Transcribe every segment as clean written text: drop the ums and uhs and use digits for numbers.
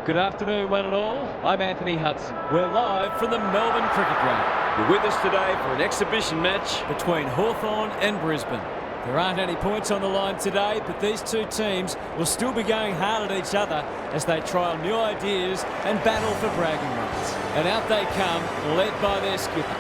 Good afternoon, one and all. I'm Anthony Hudson. We're live from the Melbourne Cricket Ground. You're with us today for an exhibition match between Hawthorn and Brisbane. There aren't any points on the line today, but these two teams will still be going hard at each other as they trial new ideas and battle for bragging rights. And out they come, led by their skipper.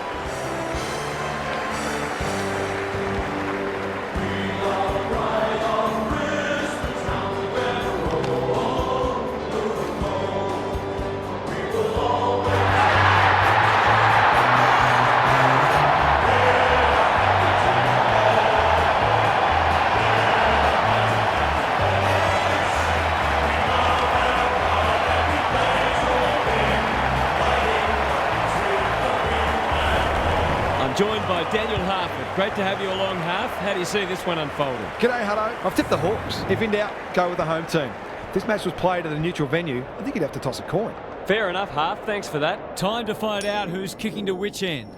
Joined by Daniel Harford. Great to have you along, Harf. How do you see this one unfolding? G'day, Hutto. I've tipped the Hawks. If in doubt, go with the home team. If this match was played at a neutral venue, I think you'd have to toss a coin. Fair enough, Harf. Thanks for that. Time to find out who's kicking to which end.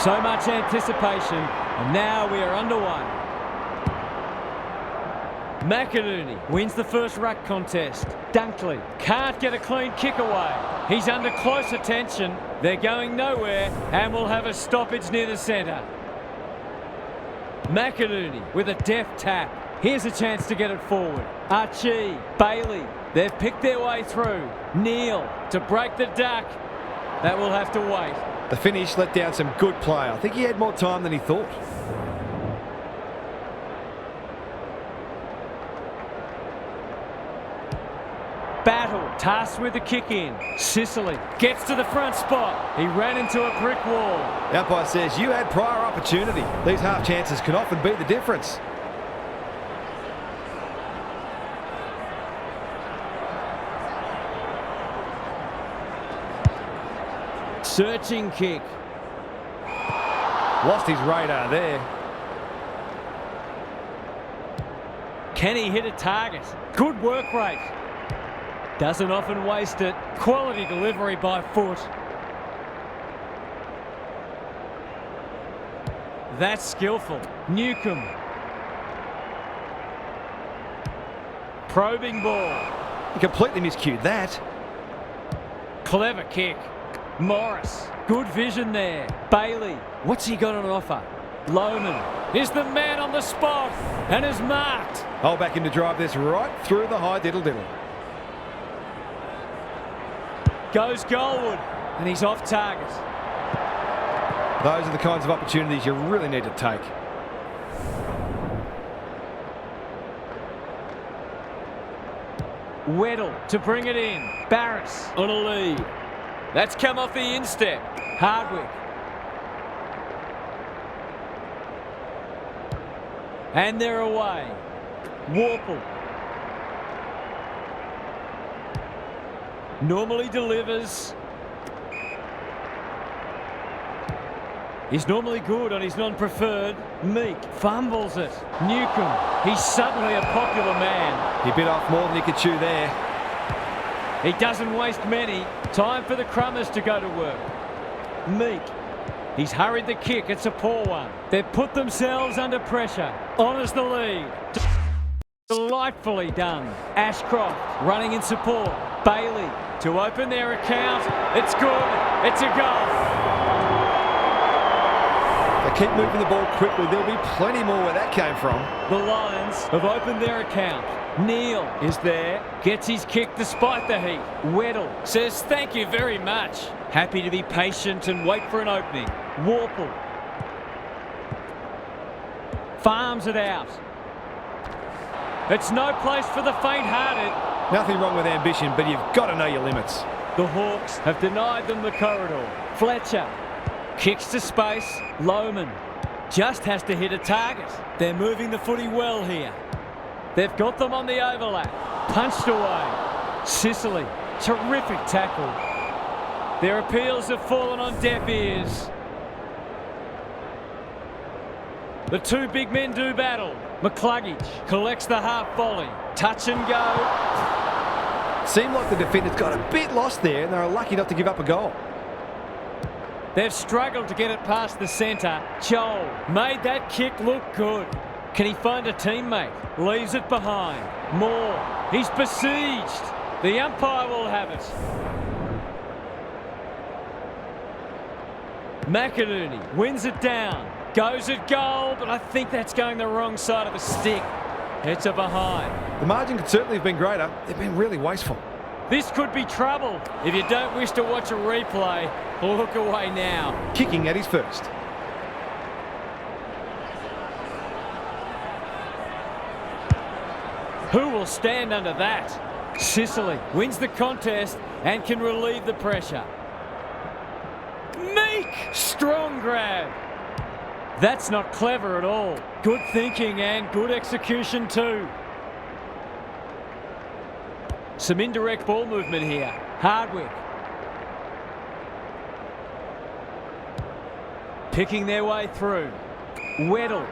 So much anticipation, and now we are underway. McInerney wins the first ruck contest. Dunkley can't get a clean kick away. He's under close attention. They're going nowhere, and we'll have a stoppage near the centre. McInerney with a deft tap. Here's a chance to get it forward. Archie, Bailey, they've picked their way through. Neal to break the duck. That will have to wait. The finish let down some good play. I think he had more time than he thought. Battle, tasked with the kick in. Sicily gets to the front spot. He ran into a brick wall. The umpire says you had prior opportunity. These half chances can often be the difference. Searching kick. Lost his radar there. Can he hit a target? Good work rate. Doesn't often waste it. Quality delivery by foot. That's skillful. Newcomb. Probing ball. He completely miscued that. Clever kick. Morris, good vision there. Bailey, what's he got on offer? Lohman is the man on the spot and is marked. I'll back him to drive this right through the high diddle-diddle. Goes Goldwood, and he's off target. Those are the kinds of opportunities you really need to take. Weddle to bring it in. Barris on a lead. That's come off the instep. Hardwick. And they're away. Warple. Normally delivers. He's normally good on his non-preferred. Meek fumbles it. Newcomb. He's suddenly a popular man. He bit off more than he could chew there. He doesn't waste many. Time for the Crummers to go to work. Meek. He's hurried the kick. It's a poor one. They've put themselves under pressure. Honours the lead. Delightfully done. Ashcroft running in support. Bailey to open their account. It's good. It's a goal. Keep moving the ball quickly. There'll be plenty more where that came from. The Lions have opened their account. Neil is there, gets his kick despite the heat. Weddle says thank you very much. Happy to be patient and wait for an opening. Warple farms it out. It's no place for the faint-hearted. Nothing wrong with ambition, but you've got to know your limits. The Hawks have denied them the corridor. Fletcher kicks to space. Lohman just has to hit a target. They're moving the footy well here. They've got them on the overlap. Punched away. Sicily, terrific tackle. Their appeals have fallen on deaf ears. The two big men do battle. McCluggage collects the half volley. Touch and go. Seemed like the defenders got a bit lost there and they were lucky not to give up a goal. They've struggled to get it past the centre. Joel made that kick look good. Can he find a teammate? Leaves it behind. Moore. He's besieged. The umpire will have it. McInerney wins it down. Goes at goal, but I think that's going the wrong side of the stick. It's a behind. The margin could certainly have been greater. They've been really wasteful. This could be trouble. If you don't wish to watch a replay, look away now. Kicking at his first. Who will stand under that? Sicily wins the contest and can relieve the pressure. Meek! Strong grab. That's not clever at all. Good thinking and good execution too. Some indirect ball movement here. Hardwick. Picking their way through. Weddle.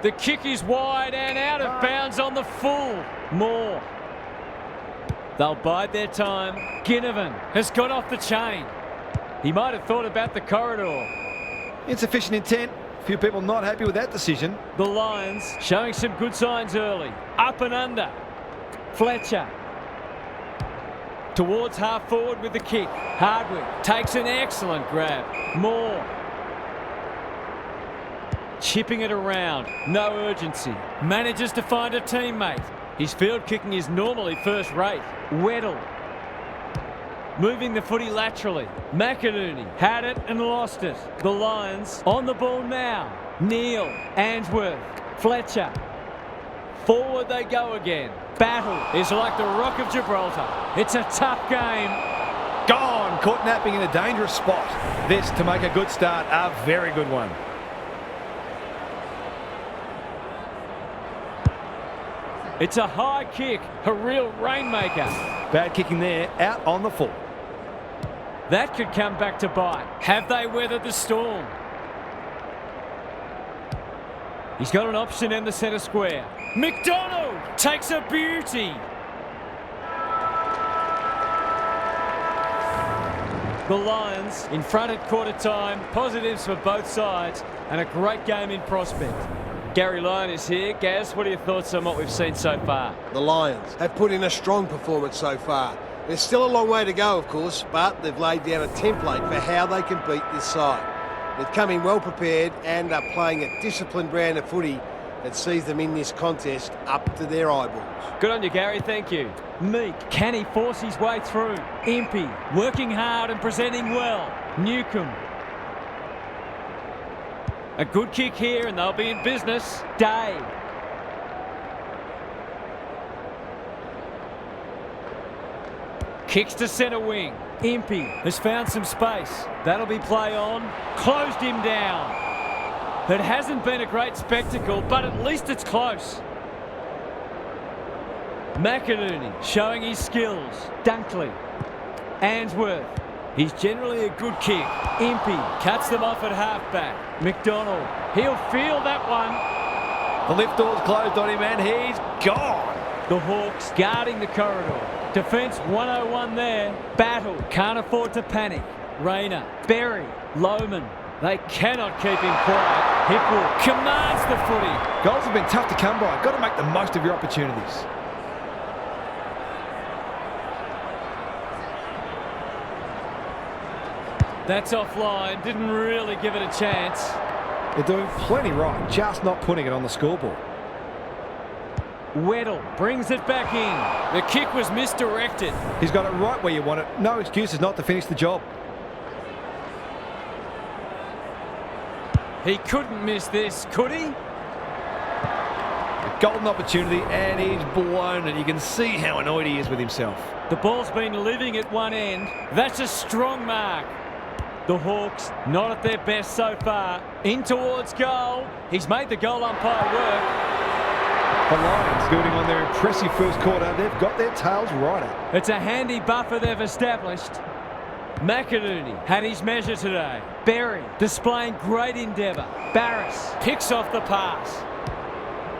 The kick is wide and out of bounds on the full. Moore. They'll bide their time. Ginnivan has got off the chain. He might have thought about the corridor. Insufficient intent. Few people not happy with that decision. The Lions showing some good signs early. Up and under. Fletcher. Towards half forward with the kick. Hardwick takes an excellent grab. Moore. Chipping it around. No urgency. Manages to find a teammate. His field kicking is normally first rate. Weddle. Moving the footy laterally. McInerney had it and lost it. The Lions on the ball now. Neil, Answorth, Fletcher. Forward they go again. Battle is like the Rock of Gibraltar. It's a tough game. Gone. Caught napping in a dangerous spot. This to make a good start. A very good one. It's a high kick. A real rainmaker. Bad kicking there. Out on the full. That could come back to bite. Have they weathered the storm? He's got an option in the centre square. McDonald takes a beauty. The Lions in front at quarter time. Positives for both sides and a great game in prospect. Gary Lyon is here. Gaz, what are your thoughts on what we've seen so far? The Lions have put in a strong performance so far. There's still a long way to go, of course, but they've laid down a template for how they can beat this side. They've come in well prepared and are playing a disciplined brand of footy that sees them in this contest up to their eyeballs. Good on you, Gary. Thank you. Meek, can he force his way through? Impey, working hard and presenting well. Newcomb. A good kick here and they'll be in business. Day. Kicks to centre wing. Impey has found some space. That'll be play on. Closed him down. It hasn't been a great spectacle, but at least it's close. McInerney showing his skills. Dunkley. Answorth. He's generally a good kick. Impey cuts them off at halfback. McDonald. He'll feel that one. The lift door's closed on him and he's gone. The Hawks guarding the corridor. Defence 101 there. Battle can't afford to panic. Rayner, Berry, Lohman. They cannot keep him quiet. Hipwood commands the footy. Goals have been tough to come by. Got to make the most of your opportunities. That's offline. Didn't really give it a chance. They're doing plenty right, just not putting it on the scoreboard. Weddle brings it back in. The kick was misdirected. He's got it right where you want it. No excuses not to finish the job. He couldn't miss this, could he? A golden opportunity, and he's blown it. You can see how annoyed he is with himself. The ball's been living at one end. That's a strong mark. The Hawks not at their best so far. In towards goal. He's made the goal umpire work. The Lions building on their impressive first quarter. They've got their tails right up. It's a handy buffer they've established. McInerney had his measure today. Berry displaying great endeavour. Barris picks off the pass.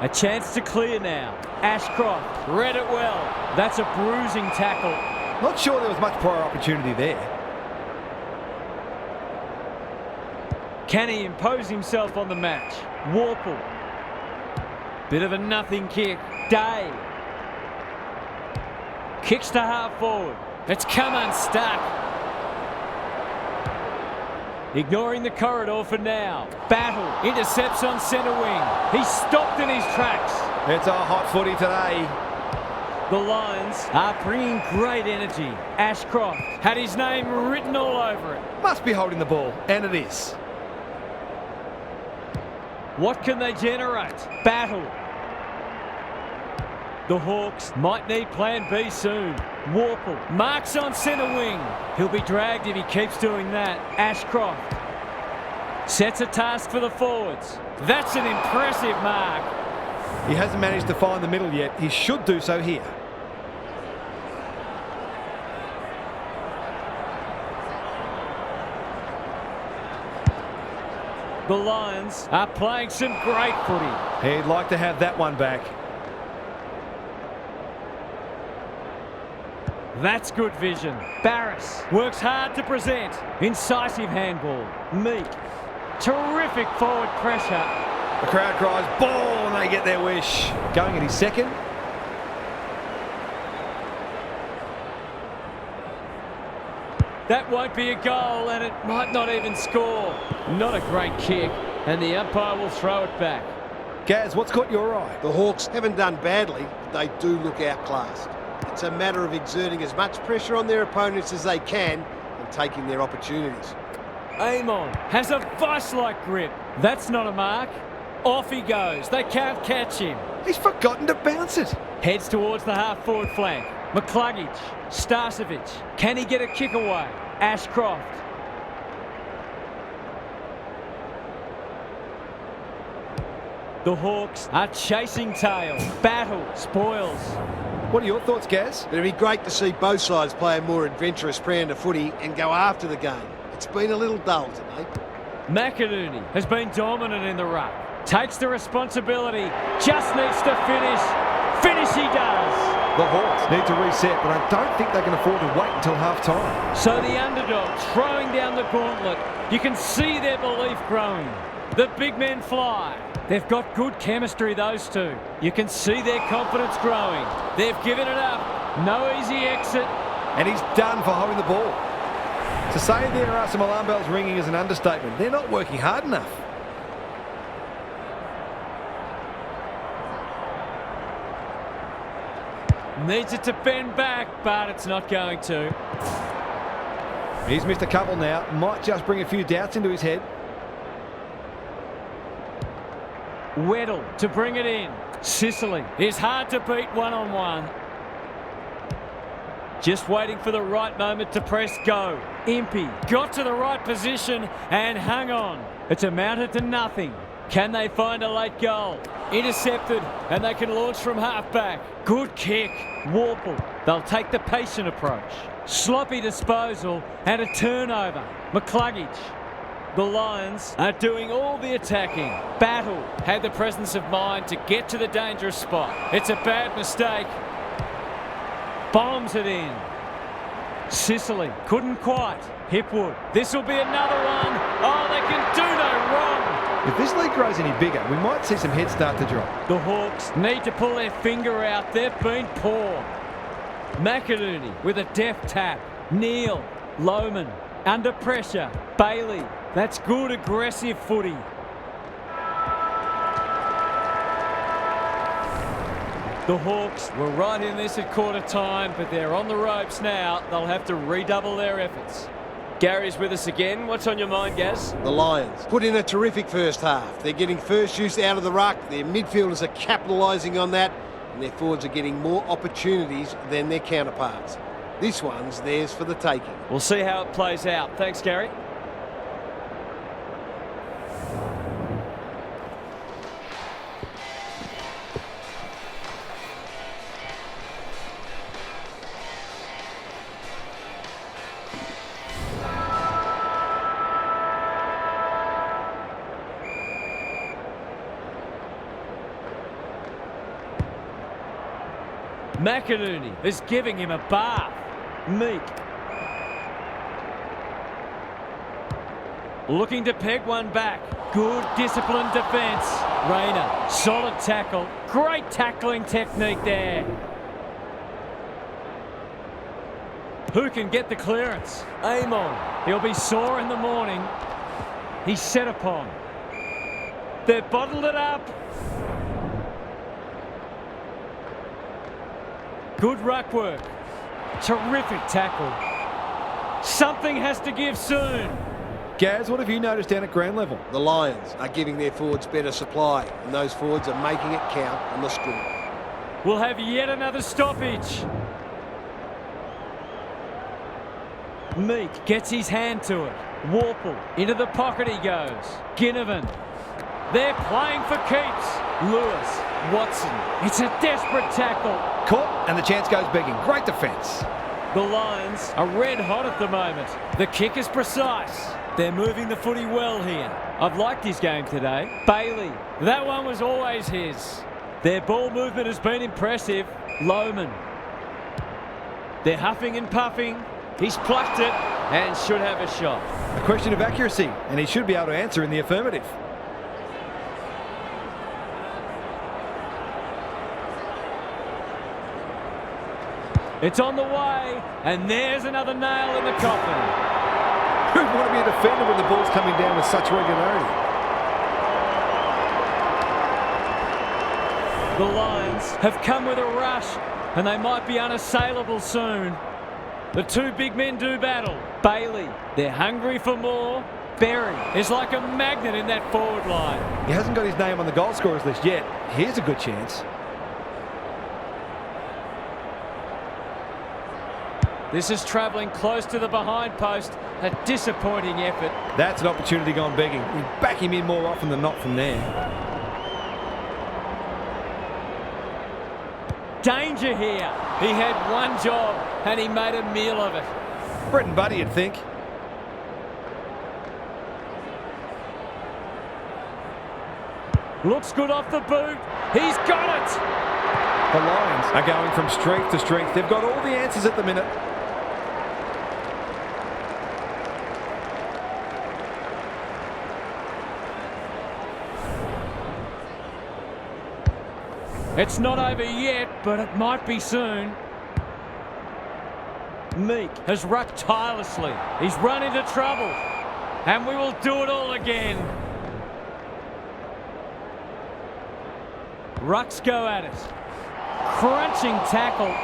A chance to clear now. Ashcroft read it well. That's a bruising tackle. Not sure there was much prior opportunity there. Can he impose himself on the match? Warple. Bit of a nothing kick. Day. Kicks to half forward. It's come unstuck. Ignoring the corridor for now. Battle. Intercepts on centre wing. He's stopped in his tracks. It's a hot footy today. The Lions are bringing great energy. Ashcroft had his name written all over it. Must be holding the ball, and it is. What can they generate? Battle. The Hawks might need plan B soon. Warple marks on centre wing. He'll be dragged if he keeps doing that. Ashcroft sets a task for the forwards. That's an impressive mark. He hasn't managed to find the middle yet. He should do so here. The Lions are playing some great footy. He'd like to have that one back. That's good vision. Barris works hard to present. Incisive handball. Meek. Terrific forward pressure. The crowd cries ball and they get their wish. Going at his second. That won't be a goal and it might not even score. Not a great kick and the umpire will throw it back. Gaz, what's caught your eye? The Hawks haven't done badly, but they do look outclassed. It's a matter of exerting as much pressure on their opponents as they can and taking their opportunities. Amon has a vice-like grip. That's not a mark. Off he goes. They can't catch him. He's forgotten to bounce it. Heads towards the half-forward flank. McCluggage. Starcevic. Can he get a kick away? Ashcroft. The Hawks are chasing tail. Battle. Spoils. What are your thoughts, Gaz? It'd be great to see both sides play a more adventurous brand of footy and go after the game. It's been a little dull today. McInerney has been dominant in the ruck. Takes the responsibility. Just needs to finish. Finish he does. The Hawks need to reset, but I don't think they can afford to wait until half-time. So the underdog throwing down the gauntlet. You can see their belief growing. The big men fly. They've got good chemistry, those two. You can see their confidence growing. They've given it up. No easy exit. And he's done for holding the ball. To say there are some alarm bells ringing is an understatement. They're not working hard enough. Needs it to bend back, but it's not going to. He's missed a couple now. Might just bring a few doubts into his head. Weddle to bring it in. Sicily is hard to beat one-on-one. Just waiting for the right moment to press go. Impey got to the right position and hung on. It's amounted to nothing. Can they find a late goal? Intercepted and they can launch from half-back. Good kick. Warple. They'll take the patient approach. Sloppy disposal and a turnover. McCluggage. The Lions are doing all the attacking. Battle had the presence of mind to get to the dangerous spot. It's a bad mistake. Bombs it in. Sicily couldn't quite. Hipwood. This will be another one. Oh, they can do no wrong. If this league grows any bigger, we might see some heads start to drop. The Hawks need to pull their finger out. They've been poor. McInerney with a deft tap. Neal. Lohman. Under pressure. Bailey. That's good aggressive footy. The Hawks were right in this at quarter time, but they're on the ropes now. They'll have to redouble their efforts. Gary's with us again. What's on your mind, Gaz? The Lions put in a terrific first half. They're getting first use out of the ruck. Their midfielders are capitalising on that, and their forwards are getting more opportunities than their counterparts. This one's theirs for the taking. We'll see how it plays out. Thanks, Gary. McInerney is giving him a bath. Meek. Looking to peg one back. Good disciplined defence. Rayner, solid tackle. Great tackling technique there. Who can get the clearance? Amon. He'll be sore in the morning. He's set upon. They've bottled it up. Good ruck work. Terrific tackle. Something has to give soon. Gaz, what have you noticed down at ground level? The Lions are giving their forwards better supply, and those forwards are making it count on the score. We'll have yet another stoppage. Meek gets his hand to it. Warple, into the pocket he goes. Ginnivan. They're playing for keeps. Lewis, Watson. It's a desperate tackle. Caught, and the chance goes begging. Great defence. The Lions are red hot at the moment. The kick is precise. They're moving the footy well here. I've liked his game today. Bailey, that one was always his. Their ball movement has been impressive. Lohman. They're huffing and puffing. He's plucked it and should have a shot. A question of accuracy, and he should be able to answer in the affirmative. It's on the way, and there's another nail in the coffin. Who'd want to be a defender when the ball's coming down with such regularity? The Lions have come with a rush, and they might be unassailable soon. The two big men do battle. Bailey, they're hungry for more. Berry is like a magnet in that forward line. He hasn't got his name on the goal scorers list yet. Here's a good chance. This is travelling close to the behind post. A disappointing effort. That's an opportunity gone begging. We back him in more often than not from there. Danger here. He had one job and he made a meal of it. Brett and Buddy, you'd think. Looks good off the boot. He's got it. The Lions are going from strength to strength. They've got all the answers at the minute. It's not over yet, but it might be soon. Meek has rucked tirelessly. He's run into trouble. And we will do it all again. Rucks go at it. Crunching tackle.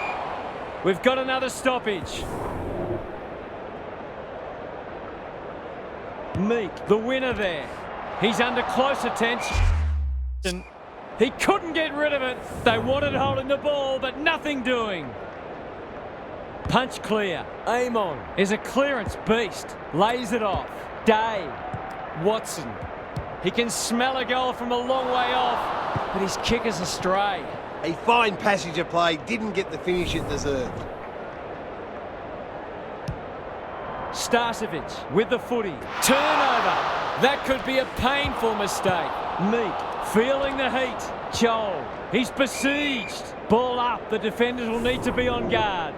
We've got another stoppage. Meek, the winner there. He's under close attention. He couldn't get rid of it. They wanted holding the ball, but nothing doing. Punch clear. Amon is a clearance beast. Lays it off. Day. Watson. He can smell a goal from a long way off, but his kick is astray. A fine passage of play, didn't get the finish it deserved. Starcevic with the footy. Turnover. That could be a painful mistake. Meek feeling the heat. Joel, he's besieged. Ball up. The defenders will need to be on guard.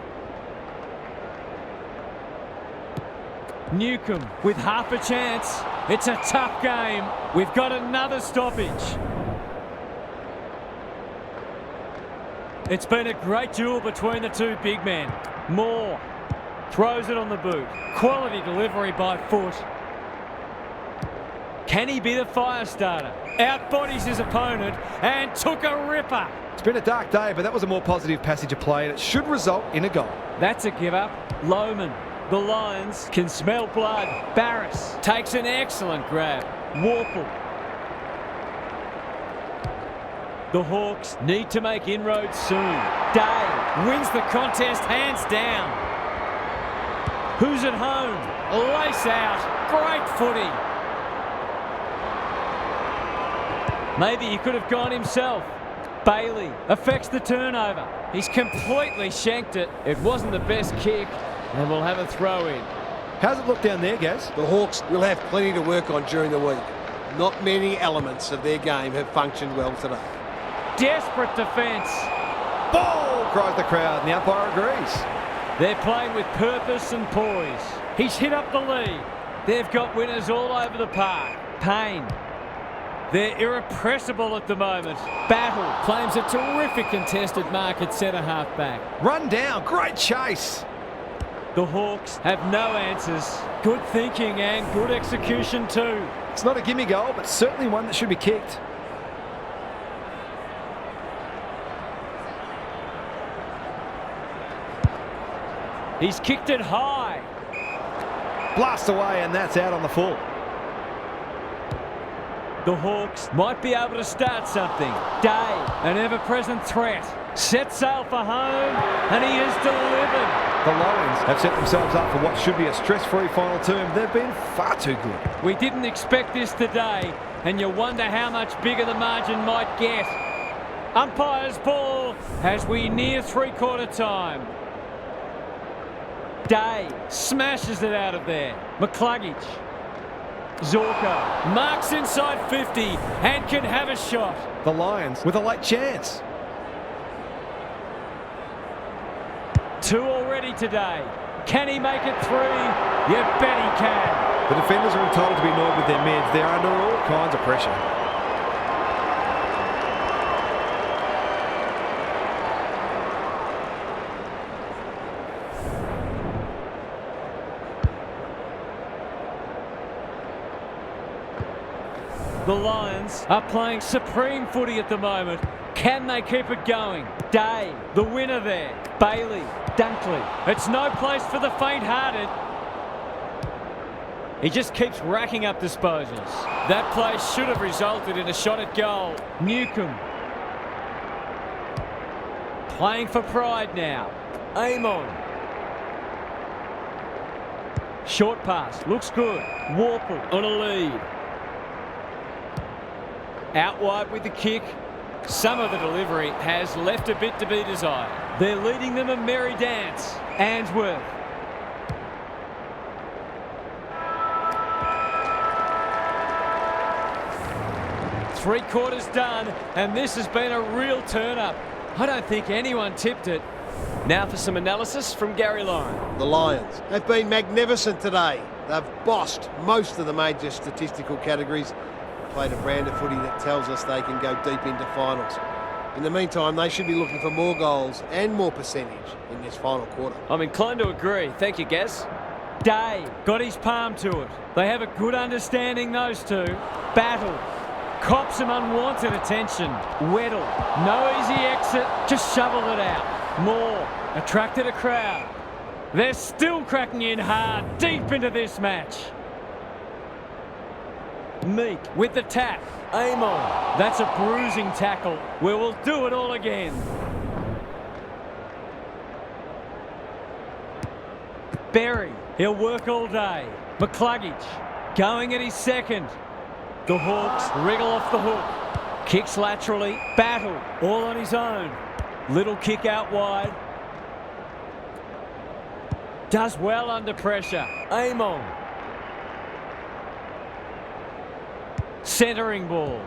Newcomb with half a chance. It's a tough game. We've got another stoppage. It's been a great duel between the two big men. Moore. Throws it on the boot. Quality delivery by foot. Can he be the fire starter? Outbodies his opponent and took a ripper. It's been a dark day, but that was a more positive passage of play, and it should result in a goal. That's a give up. Lohman. The Lions can smell blood. Barris takes an excellent grab. Warple. The Hawks need to make inroads soon. Day wins the contest hands down. Who's at home? Lace out. Great footy. Maybe he could have gone himself. Bailey affects the turnover. He's completely shanked it. It wasn't the best kick, and we'll have a throw in. How's it look down there, Gaz? The Hawks will have plenty to work on during the week. Not many elements of their game have functioned well today. Desperate defence. Ball, cries the crowd, and the umpire agrees. They're playing with purpose and poise. He's hit up the lead. They've got winners all over the park. Payne. They're irrepressible at the moment. Battle claims a terrific contested mark at centre half back. Run down, great chase. The Hawks have no answers. Good thinking and good execution too. It's not a gimme goal, but certainly one that should be kicked. He's kicked it high. Blast away, and that's out on the full. The Hawks might be able to start something. Day, an ever-present threat. Set sail for home, and he has delivered. The Lions have set themselves up for what should be a stress-free final term. They've been far too good. We didn't expect this today, and you wonder how much bigger the margin might get. Umpire's ball as we near three-quarter time. Day smashes it out of there. McCluggage. Zorko marks inside 50 and can have a shot. The Lions with a late chance. 2 already today. Can he make it 3? You bet he can. The defenders are entitled to be annoyed with their mids. They're under all kinds of pressure. The Lions are playing supreme footy at the moment. Can they keep it going? Day, the winner there. Bailey, Dunkley. It's no place for the faint-hearted. He just keeps racking up disposals. That play should have resulted in a shot at goal. Newcomb. Playing for pride now. Amon. Short pass, looks good. Warple on a lead. Out wide with the kick. Some of the delivery has left a bit to be desired. They're leading them a merry dance. Answorth. Three quarters done, and this has been a real turn-up. I don't think anyone tipped it. Now for some analysis from Gary Lyon. The Lions have been magnificent today. They've bossed most of the major statistical categories. Played a brand of footy that tells us they can go deep into finals. In the meantime, they should be looking for more goals and more percentage in this final quarter. I'm inclined to agree. Thank you, Gaz. Day got his palm to it. They have a good understanding, those two. Battle. Cops some unwanted attention. Weddle. No easy exit. Just shoveled it out. Moore. Attracted a crowd. They're still cracking in hard deep into this match. Meek with the tap. Amon. That's a bruising tackle. We will do it all again. Berry. He'll work all day. McCluggage. Going at his second. The Hawks wriggle off the hook. Kicks laterally. Battle. All on his own. Little kick out wide. Does well under pressure. Amon. Centering ball.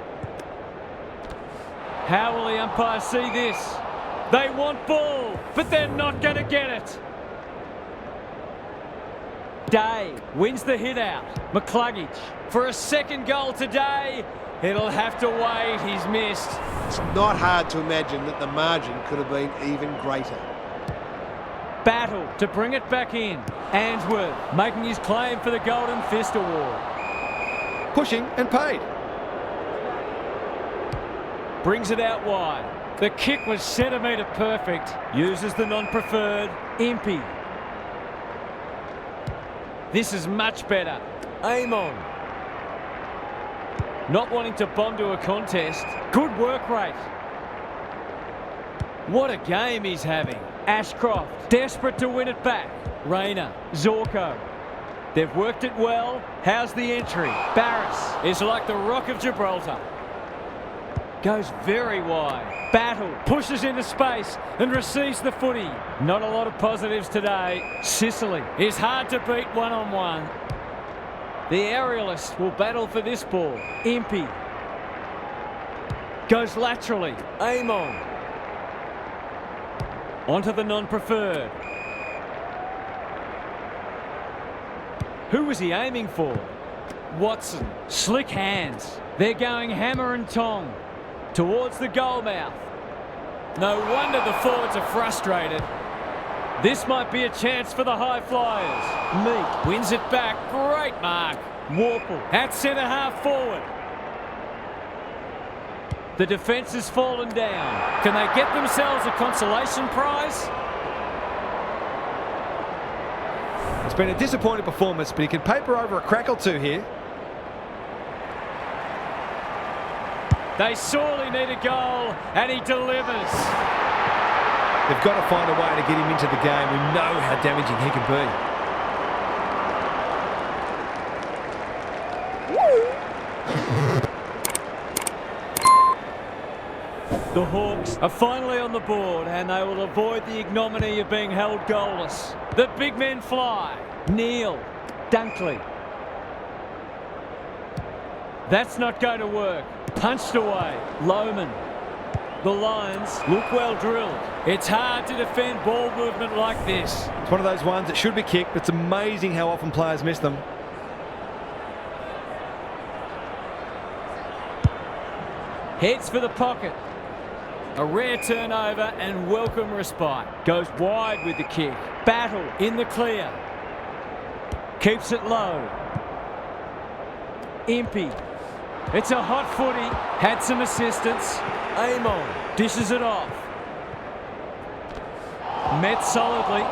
How will the umpire see this? They want ball, but they're not going to get it. Day wins the hit out. McCluggage for a second goal today. It'll have to wait. He's missed. It's not hard to imagine that the margin could have been even greater. Battle to bring it back in. Answorth making his claim for the Golden Fist Award. Pushing and paid. Brings it out wide. The kick was centimetre perfect. Uses the non-preferred. Impey. This is much better. Aim on. Not wanting to bomb to a contest. Good work rate. What a game he's having. Ashcroft, desperate to win it back. Rayner, Zorko. They've worked it well. How's the entry? Barris is like the Rock of Gibraltar. Goes very wide. Battle pushes into space and receives the footy. Not a lot of positives today. Sicily is hard to beat one-on-one. The aerialist will battle for this ball. Impey. Goes laterally. Aim on. Onto the non-preferred. Who was he aiming for? Watson. Slick hands. They're going hammer and tong towards the goal mouth. No wonder the forwards are frustrated. This might be a chance for the high flyers. Meek wins it back. Great mark. Warple at centre half forward. The defence has fallen down. Can they get themselves a consolation prize? It's been a disappointing performance, but he can paper over a crack or two here. They sorely need a goal, and he delivers. They've got to find a way to get him into the game. We know how damaging he can be. The Hawks are finally on the board, and they will avoid the ignominy of being held goalless. The big men fly. Neal. Dunkley. That's not going to work. Punched away. Lohman. The Lions look well drilled. It's hard to defend ball movement like this. It's one of those ones that should be kicked, but it's amazing how often players miss them. Heads for the pocket. A rare turnover and welcome respite. Goes wide with the kick. Battle in the clear. Keeps it low. Impey. It's a hot footy. Had some assistance. Aim on. Dishes it off. Met solidly.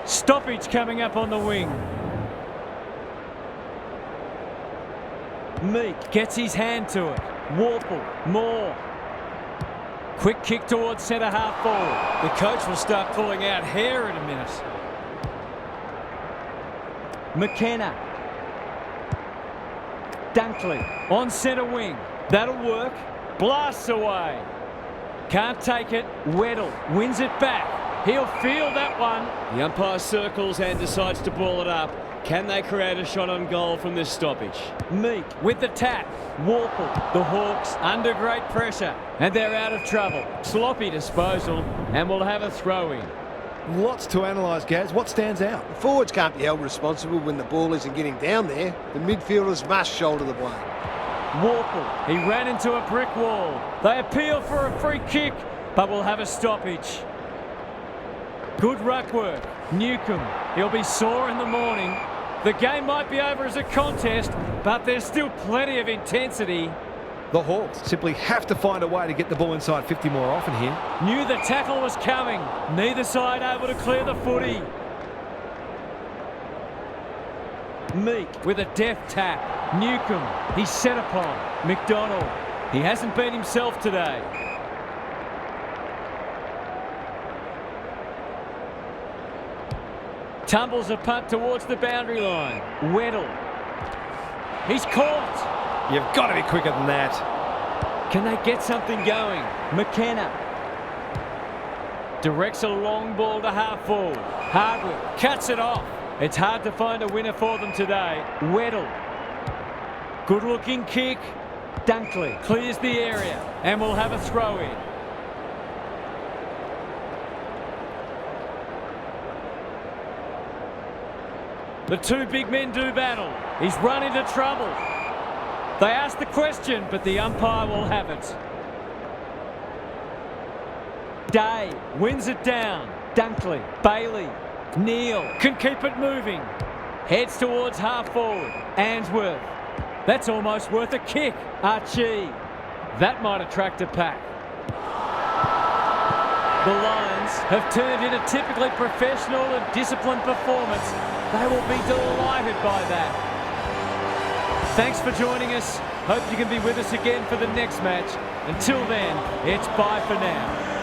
Stoppage coming up on the wing. Meek gets his hand to it. Warple. Moore. Quick kick towards centre half forward. The coach will start pulling out hair in a minute. McKenna. Dunkley on centre wing. That'll work. Blasts away. Can't take it. Weddle wins it back. He'll feel that one. The umpire circles and decides to ball it up. Can they create a shot on goal from this stoppage? Meek with the tap. Warple. The Hawks under great pressure. And they're out of trouble. Sloppy disposal. And we'll have a throw-in. Lots to analyse, Gaz. What stands out? The forwards can't be held responsible when the ball isn't getting down there. The midfielders must shoulder the blame. Warple. He ran into a brick wall. They appeal for a free kick, but will have a stoppage. Good ruck work. Newcomb. He'll be sore in the morning. The game might be over as a contest, but there's still plenty of intensity. The Hawks simply have to find a way to get the ball inside 50 more often here. Knew the tackle was coming. Neither side able to clear the footy. Meek with a deft tap. Newcomb. He's set upon. McDonald. He hasn't been himself today. Tumbles a punt towards the boundary line. Weddle. He's caught. You've got to be quicker than that. Can they get something going? McKenna. Directs a long ball to half forward. Hardwick cuts it off. It's hard to find a winner for them today. Weddle. Good looking kick. Dunkley clears the area and will have a throw in. The two big men do battle. He's run into trouble. They ask the question, but the umpire will have it. Day wins it down. Dunkley, Bailey, Neal can keep it moving. Heads towards half forward. Answorth. That's almost worth a kick. Archie. That might attract a pack. The Lions have turned in a typically professional and disciplined performance. They will be delighted by that. Thanks for joining us. Hope you can be with us again for the next match. Until then, it's bye for now.